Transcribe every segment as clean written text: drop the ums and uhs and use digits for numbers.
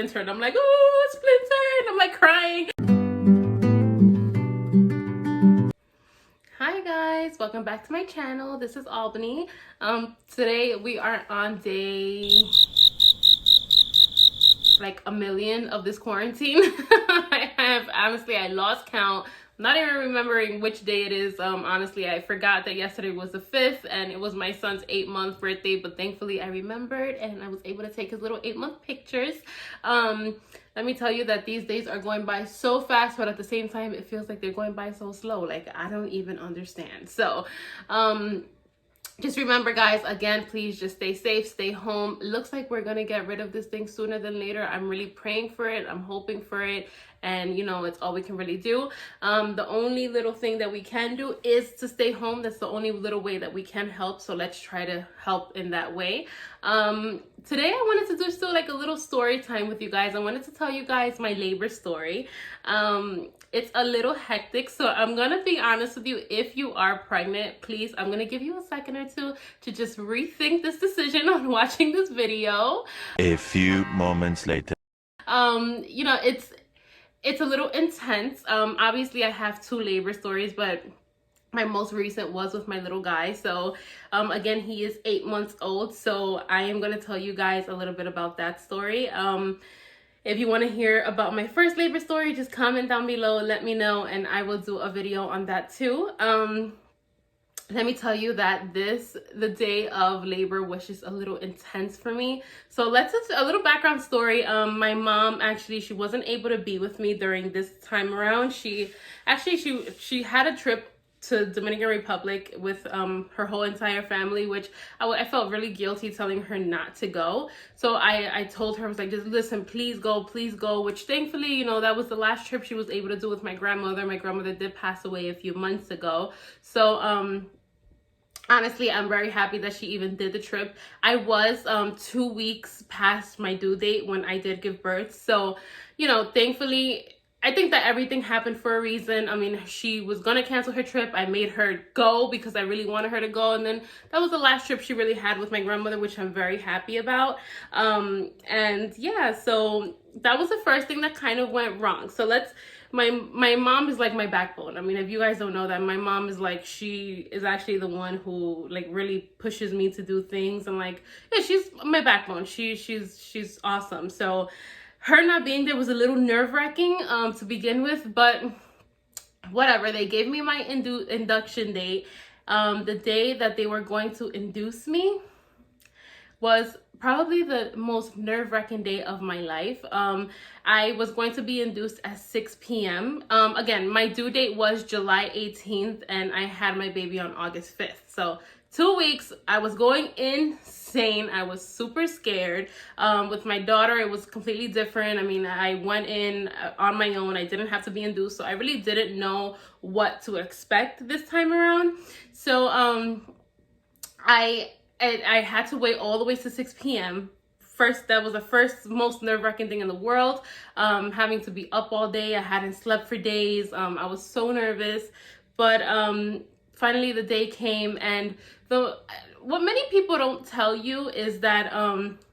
Splinter, and I'm like, oh, Splinter, and I'm like crying. Hi guys, welcome back to my channel. This is Albany. Today we are on day like a million of this quarantine. I lost count. I'm not even remembering which day it is. Honestly, I forgot that yesterday was the 5th and it was my son's 8-month birthday, but thankfully I remembered and I was able to take his little 8-month pictures. Let me tell you that these days are going by so fast, but at the same time it feels like they're going by so slow. Like, I don't even understand. So just remember, guys, again, please just stay safe, stay home. It looks like we're gonna get rid of this thing sooner than later. I'm really praying for it. I'm hoping for it. And you know, it's all we can really do. The only little thing that we can do is to stay home. That's the only little way that we can help. So let's try to help in that way. Today I wanted to do still like a little story time with you guys. I wanted to tell you guys my labor story. It's a little hectic, so I'm gonna be honest with you. If you are pregnant, please, I'm gonna give you a second or two to just rethink this decision on watching this video. A few moments later. You know, it's a little intense. Obviously I have 2 labor stories, but my most recent was with my little guy. So again, he is 8 months old, so I am going to tell you guys a little bit about that story. If you want to hear about my first labor story, just comment down below, let me know, and I will do a video on that too. Let me tell you that the day of labor was just a little intense for me. So let's just a little background story. My mom actually, she wasn't able to be with me during this time around. She had a trip to Dominican Republic with her whole entire family, which I felt really guilty telling her not to go. So I told her, I was like, just listen, please go, which thankfully, you know, that was the last trip she was able to do with my grandmother. My grandmother did pass away a few months ago. So honestly, I'm very happy that she even did the trip. I was 2 weeks past my due date when I did give birth. So, you know, thankfully, I think that everything happened for a reason. I mean, she was going to cancel her trip. I made her go because I really wanted her to go. And then that was the last trip she really had with my grandmother, which I'm very happy about. And yeah, so that was the first thing that kind of went wrong. So my mom is like my backbone. I mean, if you guys don't know that, my mom is like, she is actually the one who like really pushes me to do things. And like, yeah, she's my backbone. She's awesome. So her not being there was a little nerve-wracking to begin with, but whatever. They gave me my induction date. The day that they were going to induce me was probably the most nerve-wracking day of my life. I was going to be induced at 6 p.m. Again, my due date was July 18th and I had my baby on August 5th. So 2 weeks, I was going insane. I was super scared. With my daughter, it was completely different. I mean, I went in on my own. I didn't have to be induced, so I really didn't know what to expect this time around. So I had to wait all the way to 6 p.m. First, that was the first most nerve-wracking thing in the world. Having to be up all day. I hadn't slept for days. I was so nervous, but finally the day came, and what many people don't tell you is that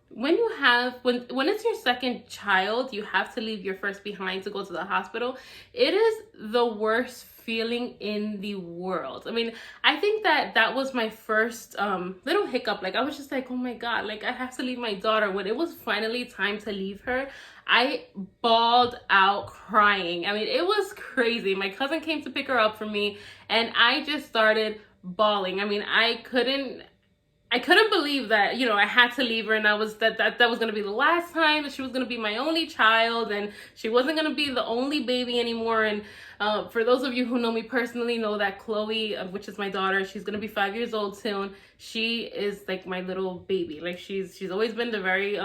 when it's your second child, you have to leave your first behind to go to the hospital. It is the worst feeling in the world. I mean, I think that was my first little hiccup. Like, I was just like, oh my God, like I have to leave my daughter. When it was finally time to leave her, I bawled out crying. I mean, it was crazy. My cousin came to pick her up for me and I just started bawling. I mean, I couldn't believe that, you know, I had to leave her, and that was going to be the last time, that she was going to be my only child, and she wasn't going to be the only baby anymore. And for those of you who know me personally, know that Chloe, which is my daughter, she's going to be 5 years old soon. She is like my little baby. Like, she's always been the very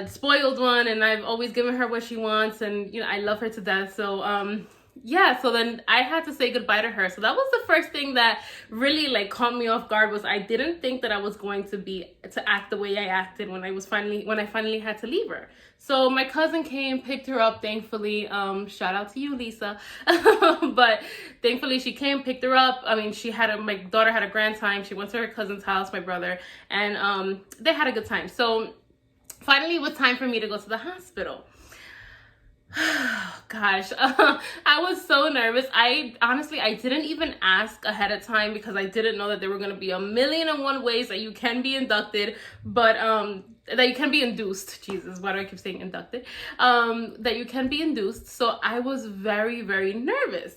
spoiled one, and I've always given her what she wants, and you know, I love her to death. So yeah, so then I had to say goodbye to her. So that was the first thing that really like caught me off guard. Was I didn't think that I was going to act the way I acted when I finally had to leave her. So my cousin came, picked her up, thankfully. Shout out to you, Lisa. But thankfully she came, picked her up. I mean, my daughter had a grand time. She went to her cousin's house, my brother, and they had a good time. So finally it was time for me to go to the hospital. Gosh, I was so nervous. I didn't even ask ahead of time because I didn't know that there were going to be 1,000,001 ways that you can be inducted, but that you can be induced. Jesus, why do I keep saying inducted? That you can be induced. So I was very, very nervous.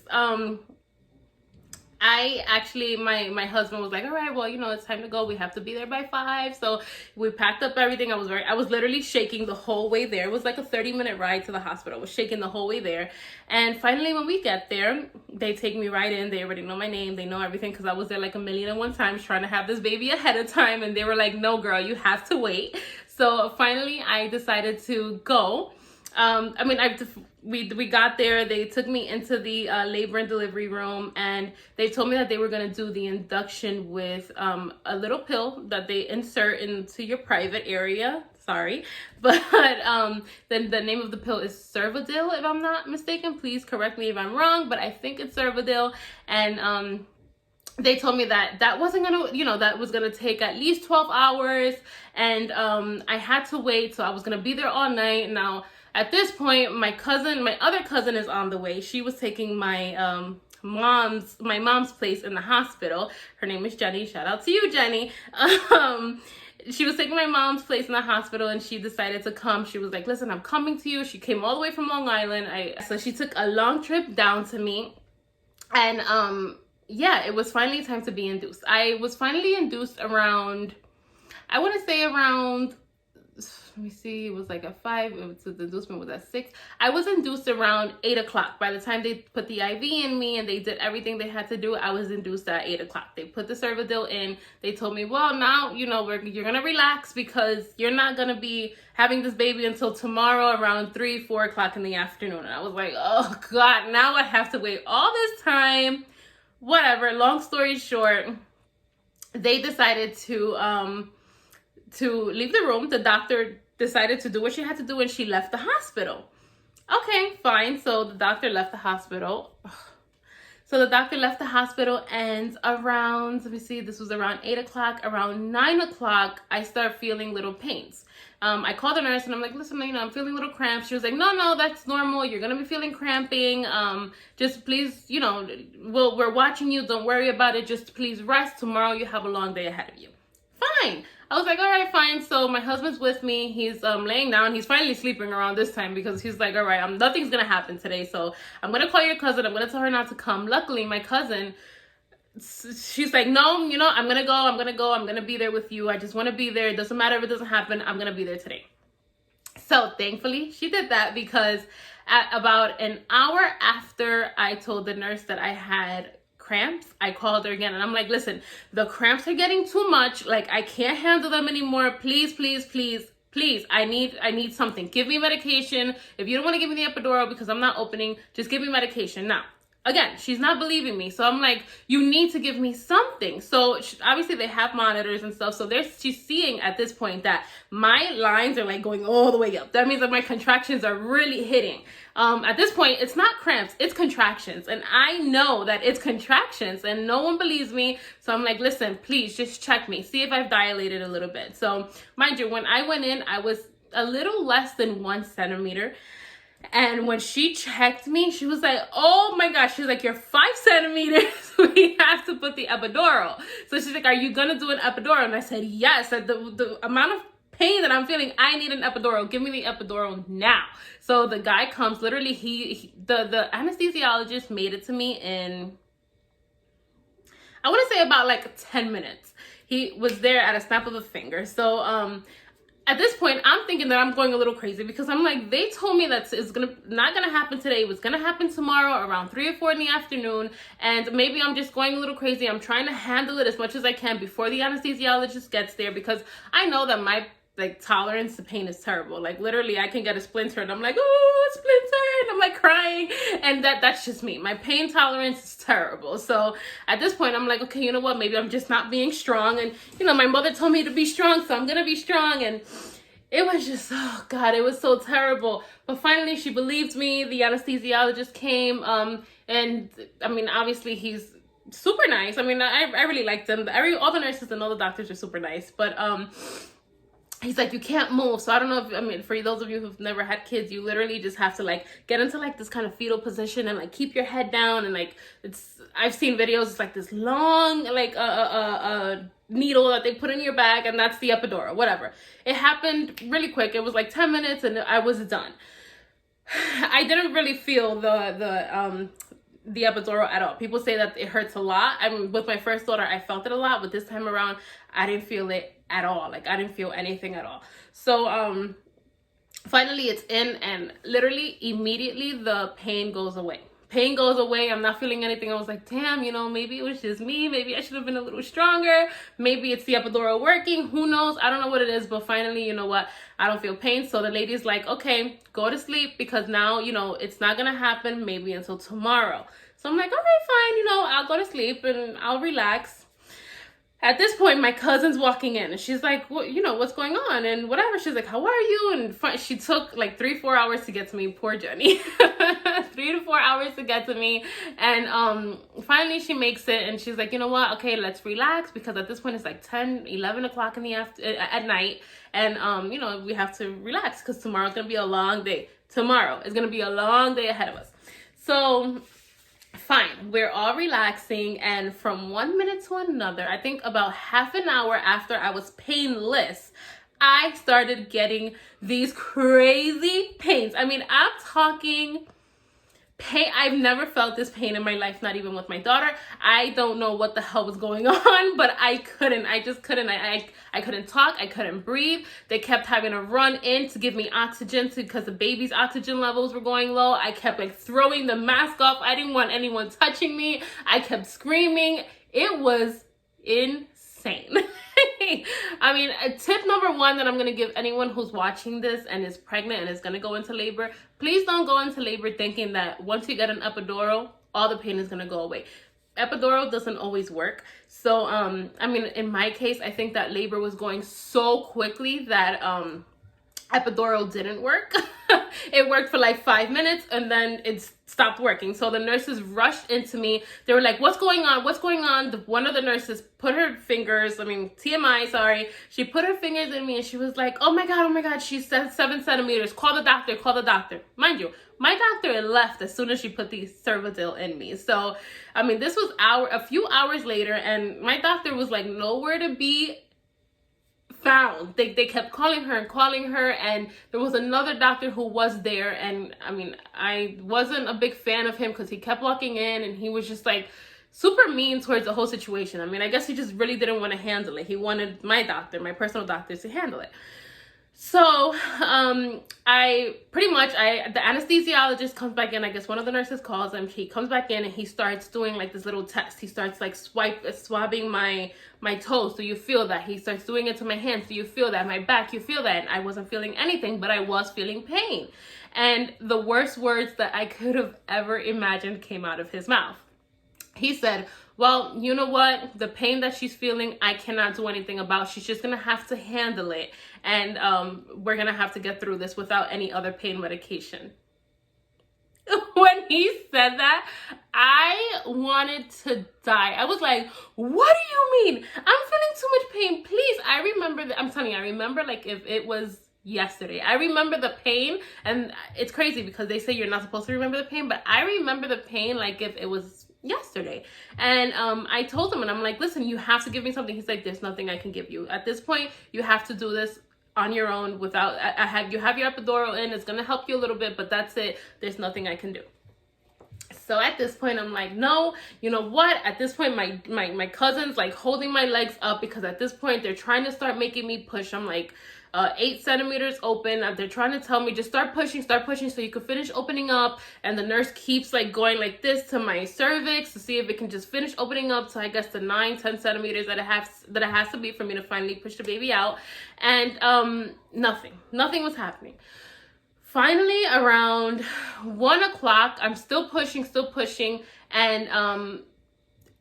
My husband was like, all right, well, it's time to go. We have to be there by 5. So we packed up everything. I was literally shaking the whole way there. It was like a 30-minute ride to the hospital. I was shaking the whole way there. And finally, when we get there, they take me right in. They already know my name. They know everything because I was there like 1,000,001 times trying to have this baby ahead of time. And they were like, no, girl, you have to wait. So finally, I decided to go. We got there. They took me into the labor and delivery room, and they told me that they were going to do the induction with a little pill that they insert into your private area. Sorry, but then the name of the pill is Cervidil, if I'm not mistaken. Please correct me if I'm wrong, but I think it's Cervidil. And they told me that wasn't gonna, that was gonna take at least 12 hours, and I had to wait, so I was gonna be there all night. Now, at this point, my other cousin is on the way. She was taking my mom's place in the hospital. Her name is Jenny. Shout out to you, Jenny. She was taking my mom's place in the hospital, and she decided to come. She was like, listen, I'm coming to you. She came all the way from Long Island. So she took a long trip down to me, and yeah, it was finally time to be induced. I was finally induced around, I want to say around, let me see, it was like at 5, the inducement was at 6. I was induced around 8 o'clock. By the time they put the IV in me and they did everything they had to do, I was induced at 8 o'clock. They put the Cervidil in. They told me, well, now, you're going to relax because you're not going to be having this baby until tomorrow around 3, 4 o'clock in the afternoon. And I was like, oh God, now I have to wait all this time. Whatever, long story short, they decided to leave the room. The doctor decided to do what she had to do, and she left the hospital. Okay, fine. So the doctor left the hospital. And around, let me see, this was around 8 o'clock. Around 9 o'clock, I start feeling little pains. I called the nurse and I'm like, listen, I'm feeling little cramps. She was like, no, that's normal. You're going to be feeling cramping. Just please, we're watching you. Don't worry about it. Just please rest. Tomorrow you have a long day ahead of you. Fine. I was like, all right, fine. So my husband's with me. He's laying down. He's finally sleeping around this time because he's like, all right, nothing's going to happen today. So I'm going to call your cousin. I'm going to tell her not to come. Luckily, my cousin, she's like, no, I'm going to go. I'm going to be there with you. I just want to be there. It doesn't matter if it doesn't happen. I'm going to be there today. So thankfully, she did that because at about an hour after I told the nurse that I had cramps, I called her again and I'm like, listen, the cramps are getting too much. Like, I can't handle them anymore. Please, I need something. Give me medication. If you don't want to give me the epidural because I'm not opening, just give me medication now. Again, she's not believing me. So I'm like, you need to give me something. So obviously they have monitors and stuff. So she's seeing at this point that my lines are like going all the way up. That means that my contractions are really hitting. At this point, it's not cramps, it's contractions. And I know that it's contractions and no one believes me. So I'm like, listen, please just check me. See if I've dilated a little bit. So mind you, when I went in, I was a little less than 1 centimeter. And when she checked me, she was like, oh my gosh, she's like, you're 5 centimeters. We have to put the epidural. So she's like, are you going to do an epidural? And I said, yes. The amount of pain that I'm feeling, I need an epidural. Give me the epidural now. So the guy comes, literally, the anesthesiologist made it to me in, I want to say about like 10 minutes. He was there at a snap of a finger. So, at this point, I'm thinking that I'm going a little crazy because I'm like, they told me that it's not gonna happen today. It was gonna happen tomorrow around 3 or 4 in the afternoon. And maybe I'm just going a little crazy. I'm trying to handle it as much as I can before the anesthesiologist gets there because I know that my tolerance to pain is terrible. Like literally I can get a splinter and I'm like, oh, a splinter, and I'm like crying, and that's just me. My pain tolerance is terrible. So at this point I'm like, okay, you know what, maybe I'm just not being strong. And you know, my mother told me to be strong, so I'm gonna be strong. And it was just, oh God, it was so terrible. But finally she believed me. The anesthesiologist came, and I mean, obviously he's super nice. I mean, I really liked him. All the nurses and all the doctors are super nice. But he's like, you can't move. So I don't know if, I mean, for those of you who've never had kids, you literally just have to like get into like this kind of fetal position and like keep your head down. And like, I've seen videos, it's like this long, like needle that they put in your back, and that's the epidural, whatever. It happened really quick. It was like 10 minutes and I was done. I didn't really feel the epidural at all. People say that it hurts a lot. I mean, with my first daughter, I felt it a lot, but this time around, I didn't feel it at all. Like I didn't feel anything at all. So finally it's in, and literally immediately the pain goes away. Pain goes away. I'm not feeling anything. I was like, damn, you know, maybe it was just me. Maybe I should have been a little stronger. Maybe it's the epidural working. Who knows? I don't know what it is, but finally, you know what? I don't feel pain. So the lady's like, okay, go to sleep, because now, you know, it's not going to happen maybe until tomorrow. So I'm like, okay, fine. You know, I'll go to sleep and I'll relax. At this point, my cousin's walking in and she's like, well, you know, what's going on? And whatever. She's like, how are you? And she took like 3-4 hours to get to me. Poor Jenny. 3 to 4 hours to get to me. And finally she makes it, and she's like, you know what? Okay, let's relax, because at this point it's like 10-11 o'clock in the at night. And, you know, we have to relax because tomorrow's going to be a long day. Tomorrow is going to be a long day ahead of us. So fine, we're all relaxing, and from 1 minute to another, I think about half an hour after I was painless, I started getting these crazy pains. I mean, I'm talking pain. I've never felt this pain in my life, not even with my daughter. I don't know what the hell was going on, but I just couldn't. I couldn't talk. I couldn't breathe. They kept having to run in to give me oxygen because the baby's oxygen levels were going low. I kept like throwing the mask off. I didn't want anyone touching me. I kept screaming. It was insane. I mean, tip number one that I'm going to give anyone who's watching this and is pregnant and is going to go into labor, please don't go into labor thinking that once you get an epidural, all the pain is going to go away. Epidural doesn't always work. So, I mean, in my case, I think that labor was going so quickly that epidural didn't work. It worked for like 5 minutes and then it stopped working. So the nurses rushed into me. They were like, what's going on? What's going on? One of the nurses put her fingers, TMI, sorry. She put her fingers in me and she was like, oh my God. She said 7 centimeters. Call the doctor. Mind you, my doctor left as soon as she put the Cervidil in me. So, I mean, this was a few hours later, and my doctor was like nowhere to be found. They kept calling her, and there was another doctor who was there, and I mean, I wasn't a big fan of him because he kept walking in and he was just like super mean towards the whole situation. I mean, I guess he just really didn't want to handle it. He wanted my personal doctor, to handle it. So the anesthesiologist comes back in. I guess one of the nurses calls him. He comes back in and he starts doing like this little test. He starts like swabbing my toes. Do you feel that? He starts doing it to my hands. Do you feel that? My back, you feel that? And I wasn't feeling anything, but I was feeling pain. And the worst words that I could have ever imagined came out of his mouth. He said, well, you know what? The pain that she's feeling, I cannot do anything about. She's just going to have to handle it. And we're going to have to get through this without any other pain medication. When he said that, I wanted to die. I was like, what do you mean? I'm feeling too much pain. Please. I remember I'm telling you, I remember like if it was yesterday. I remember the pain, and it's crazy because they say you're not supposed to remember the pain, but I remember the pain like if it was yesterday. And I told him, and I'm like, listen, you have to give me something. He's like, there's nothing I can give you at this point. You have to do this on your own without you have your epidural in. It's gonna help you a little bit, but that's it. There's nothing I can do. So at this point, I'm like, no, you know what? At this point, my cousin's like holding my legs up because at this point they're trying to start making me push. I'm like, 8 centimeters open. They're trying to tell me just start pushing so you can finish opening up. And the nurse keeps like going like this to my cervix to see if it can just finish opening up to, I guess, the 9-10 centimeters that it has to be for me to finally push the baby out. And nothing was happening. Finally, around 1 o'clock, I'm still pushing, and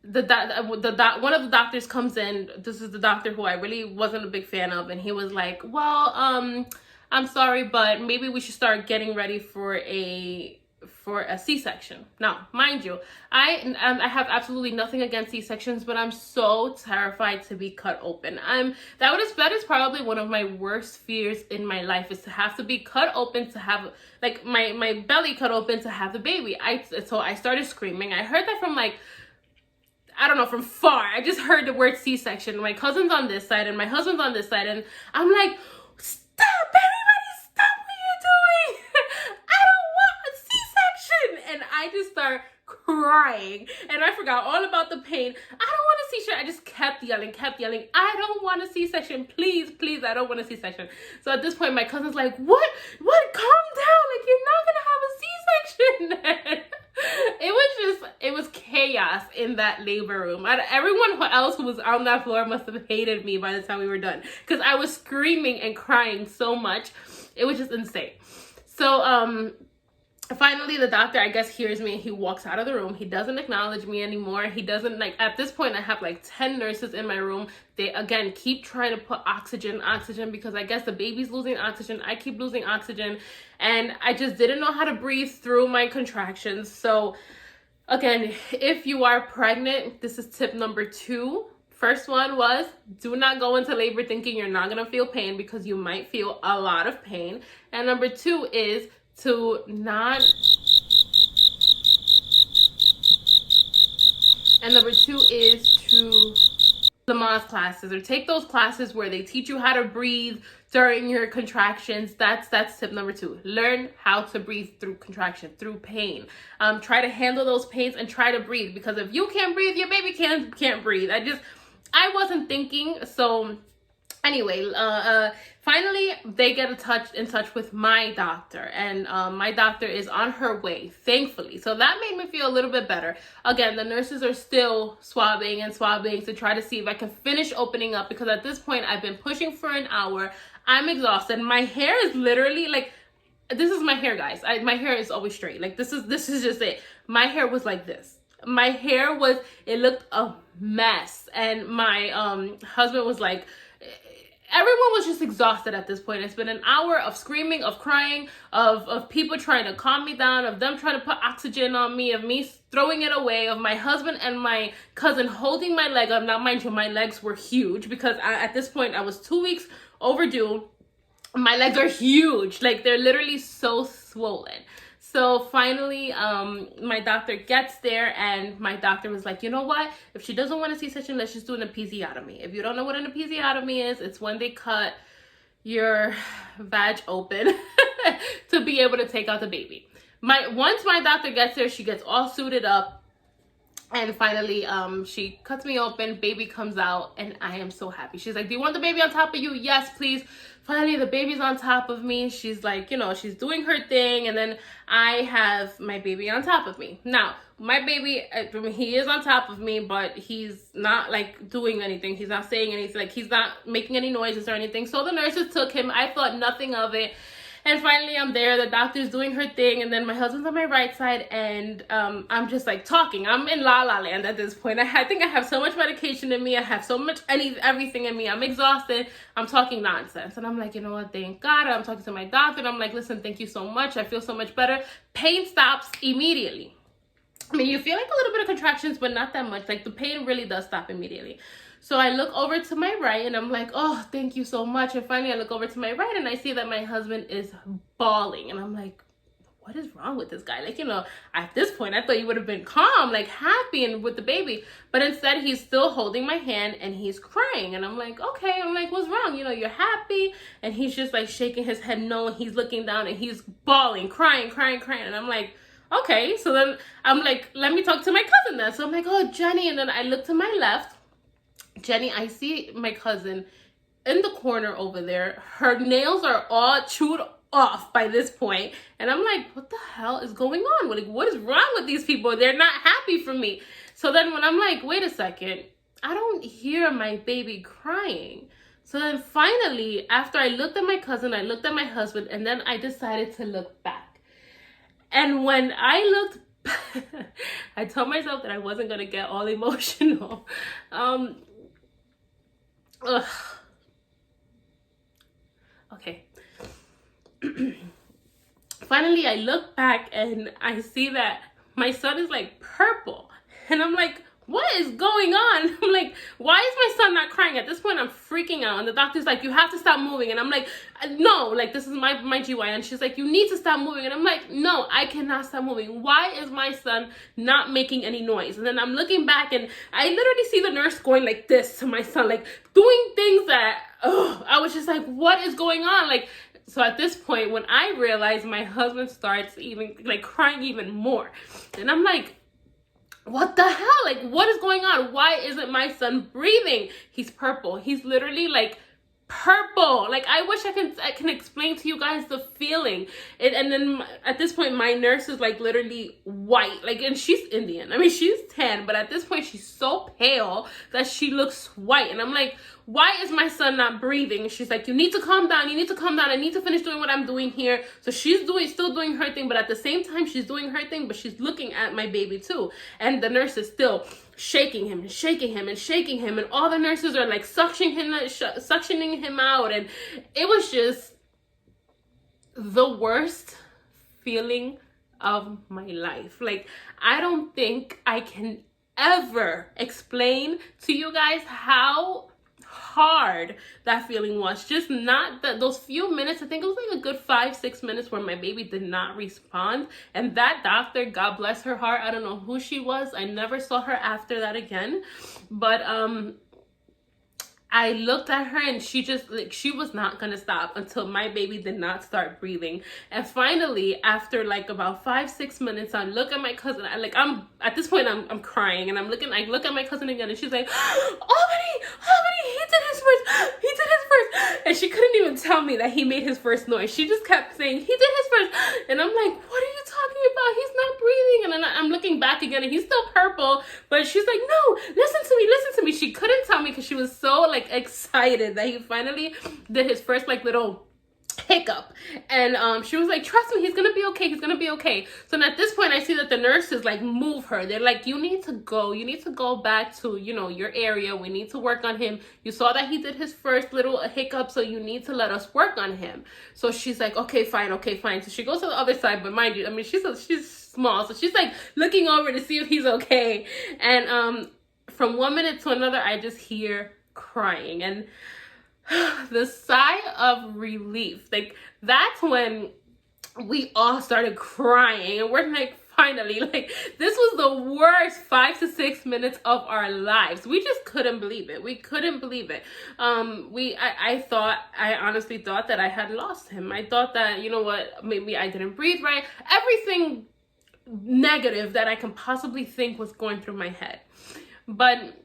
one of the doctors comes in. This is the doctor who I really wasn't a big fan of, and he was like, well, I'm sorry, but maybe we should start getting ready for a C-section. Now, mind you, I have absolutely nothing against C-sections, but I'm so terrified to be cut open. That is probably one of my worst fears in my life, is to have to be cut open, to have like my belly cut open to have the baby. So I started screaming. I heard that from like, I don't know, from far. I just heard the word C-section. My cousin's on this side and my husband's on this side, and I'm like, stop, everybody, stop what you're doing. I don't want a C-section. And I just start crying, and I forgot all about the pain. I don't want a C-section. I just kept yelling. I don't want a C-section. Please, I don't want a C-section. So at this point, my cousin's like, what? Calm down. Like, you're not going to have a C-section. It was chaos in that labor room. Everyone else who was on that floor must have hated me by the time we were done, because I was screaming and crying so much. It was just insane. So, finally, the doctor, I guess, hears me. He walks out of the room. He doesn't acknowledge me anymore. He doesn't, like, at this point, I have like 10 nurses in my room. They, again, keep trying to put oxygen, because I guess the baby's losing oxygen. I keep losing oxygen. And I just didn't know how to breathe through my contractions. So, again, if you are pregnant, this is tip number 2. First one was, do not go into labor thinking you're not going to feel pain, because you might feel a lot of pain. And number 2 is to not, and number 2 is to Lamaze classes, or take those classes where they teach you how to breathe during your contractions. That's tip number 2. Learn how to breathe through contraction, through pain. Try to handle those pains and try to breathe, because if you can't breathe, your baby can't breathe. I wasn't thinking. So anyway, finally they get in touch with my doctor, and my doctor is on her way, thankfully. So that made me feel a little bit better. Again, the nurses are still swabbing to try to see if I can finish opening up, because at this point I've been pushing for an hour. I'm exhausted. My hair is literally like, this is my hair, guys. My hair is always straight. Like, this is just it. My hair was like this. My hair was, it looked a mess. And my husband was like, everyone was just exhausted at this point. It's been an hour of screaming, of crying, of people trying to calm me down, of them trying to put oxygen on me, of me throwing it away, of my husband and my cousin holding my leg up. Now, mind you, my legs were huge, because at this point I was 2 weeks overdue. My legs are huge. Like, they're literally so swollen. So finally, my doctor gets there, and my doctor was like, you know what? If she doesn't want a C-section, let's just do an episiotomy. If you don't know what an episiotomy is, it's when they cut your vag open to be able to take out the baby. Once my doctor gets there, she gets all suited up, and finally, she cuts me open, baby comes out, and I am so happy. She's like, do you want the baby on top of you? Yes, please. Finally, the baby's on top of me. She's like, she's doing her thing, and then I have my baby on top of me. Now, my baby, he is on top of me, but he's not like doing anything. He's not saying anything. Like, he's not making any noises or anything. So the nurses took him. I thought nothing of it. And finally, I'm there. The doctor's doing her thing, and then my husband's on my right side, and I'm just like talking. I'm in la la land at this point. I think I have so much medication in me. I have so much everything in me. I'm exhausted. I'm talking nonsense, and I'm like, you know what? Thank God. I'm talking to my doctor, and I'm like, listen, thank you so much. I feel so much better. Pain stops immediately. I mean, you feel like a little bit of contractions, but not that much. Like, the pain really does stop immediately. So I look over to my right, and I'm like, oh, thank you so much. And finally, I look over to my right, and I see that my husband is bawling. And I'm like, what is wrong with this guy? Like, at this point, I thought you would have been calm, like happy and with the baby. But instead, he's still holding my hand, and he's crying. And I'm like, okay. I'm like, what's wrong? You're happy? And he's just like shaking his head no. And he's looking down, and he's bawling, crying. And I'm like, okay. So then I'm like, let me talk to my cousin then. So I'm like, oh, Jenny. And then I look to my left. Jenny, I see my cousin in the corner over there. Her nails are all chewed off by this point, and I'm like, what the hell is going on? Like, what is wrong with these people? They're not happy for me. So then when I'm like, wait a second, I don't hear my baby crying. So then finally, after I looked at my cousin, I looked at my husband, and then I decided to look back. And when I looked I told myself that I wasn't gonna get all emotional. Ugh. Okay. Finally, I look back and I see that my son is like purple. And I'm like, what is going on? I'm like, why is my son not crying? At this point, I'm freaking out. And the doctor's like, you have to stop moving. And I'm like, no, like, this is my GY. And she's like, you need to stop moving. And I'm like, no, I cannot stop moving. Why is my son not making any noise? And then I'm looking back and I literally see the nurse going like this to my son, like doing things that, I was just like, what is going on? Like, so at this point, when I realize, my husband starts even like crying even more. And I'm like, what the hell? Like, what is going on? Why isn't my son breathing? He's purple. He's literally like purple. Like, I wish I can explain to you guys the feeling. And then at this point, my nurse is like literally white. Like, and she's Indian. I mean, she's tan, but at this point, she's so pale that she looks white. And I'm like, why is my son not breathing? And she's like, you need to calm down. You need to calm down. I need to finish doing what I'm doing here. So she's still doing her thing, but at the same time, she's doing her thing, but she's looking at my baby too. And the nurse is still shaking him and shaking him and shaking him. And all the nurses are like suctioning him out. And it was just the worst feeling of my life. Like, I don't think I can ever explain to you guys how hard that feeling was. Just not that those few minutes, I think it was like a good 5-6 minutes where my baby did not respond. And that doctor, God bless her heart, I don't know who she was, I never saw her after that again, but I looked at her and she just, like, she was not gonna stop until my baby did not start breathing. And finally, after like about 5-6 minutes, I look at my cousin. I'm at this point, I'm crying, and I look at my cousin again, and she's like, Albany, he did his first. And she couldn't even tell me that he made his first noise. She just kept saying, he did his first. And I'm like, what are you talking about? He's not breathing. And then I'm looking back again, and he's still purple, but she's like, no, listen to me. She couldn't tell me because she was so like excited that he finally did his first like little hiccup. And she was like, trust me, he's gonna be okay. So at this point, I see that the nurses like move her. They're like, you need to go back to, you know, your area. We need to work on him. You saw that he did his first little hiccup, so you need to let us work on him. So she's like, okay, fine. So she goes to the other side, but mind you, I mean, she's small, so she's like looking over to see if he's okay. And from 1 minute to another, I just hear crying, and the sigh of relief, like, that's when we all started crying, and we're like, finally, like, this was the worst 5 to 6 minutes of our lives. We just couldn't believe it. I honestly thought that I had lost him. I thought that, you know what, maybe I didn't breathe right. Everything negative that I can possibly think was going through my head. But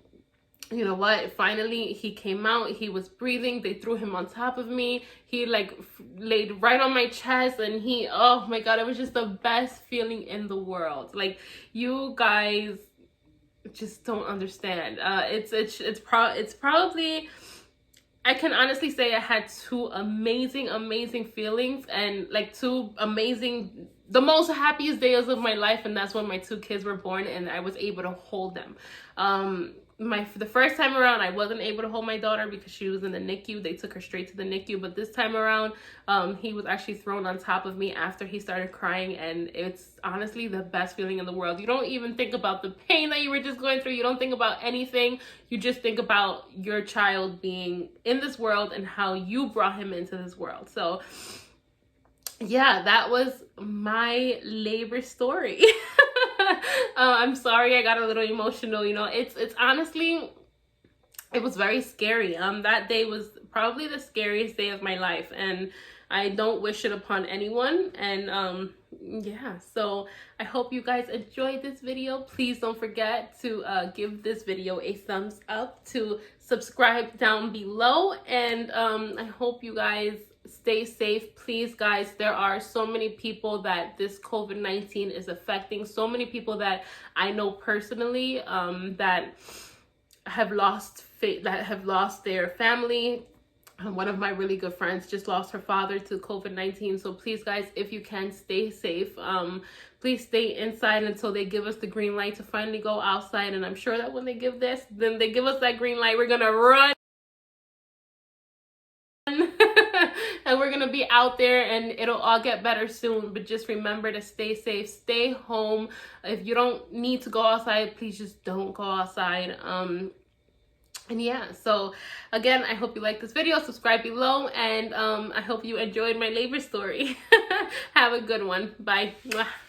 you know what, finally he came out. He was breathing. They threw him on top of me. He like laid right on my chest, and oh my God, it was just the best feeling in the world. Like, you guys just don't understand. It's probably, I can honestly say I had two amazing feelings, and like the most happiest days of my life, and that's when my two kids were born and I was able to hold them. The first time around, I wasn't able to hold my daughter because she was in the NICU. They took her straight to the NICU. But this time around, he was actually thrown on top of me after he started crying. And it's honestly the best feeling in the world. You don't even think about the pain that you were just going through. You don't think about anything. You just think about your child being in this world and how you brought him into this world. So yeah, that was my labor story. I'm sorry I got a little emotional. You know, it's honestly, it was very scary. That day was probably the scariest day of my life. And I don't wish it upon anyone. And yeah, so I hope you guys enjoyed this video. Please don't forget to give this video a thumbs up, to subscribe down below, and I hope you guys stay safe. Please, guys, there are so many people that this COVID-19 is affecting, so many people that I know personally that have lost their family. One of my really good friends just lost her father to COVID-19. So please, guys, if you can, stay safe. Please stay inside until they give us the green light to finally go outside. And I'm sure that when they give us that green light, we're gonna run. And we're gonna be out there, and it'll all get better soon. But just remember to stay safe, stay home. If you don't need to go outside, please just don't go outside. And yeah, so again, I hope you like this video. Subscribe below, and I hope you enjoyed my labor story. Have a good one. Bye. Mwah.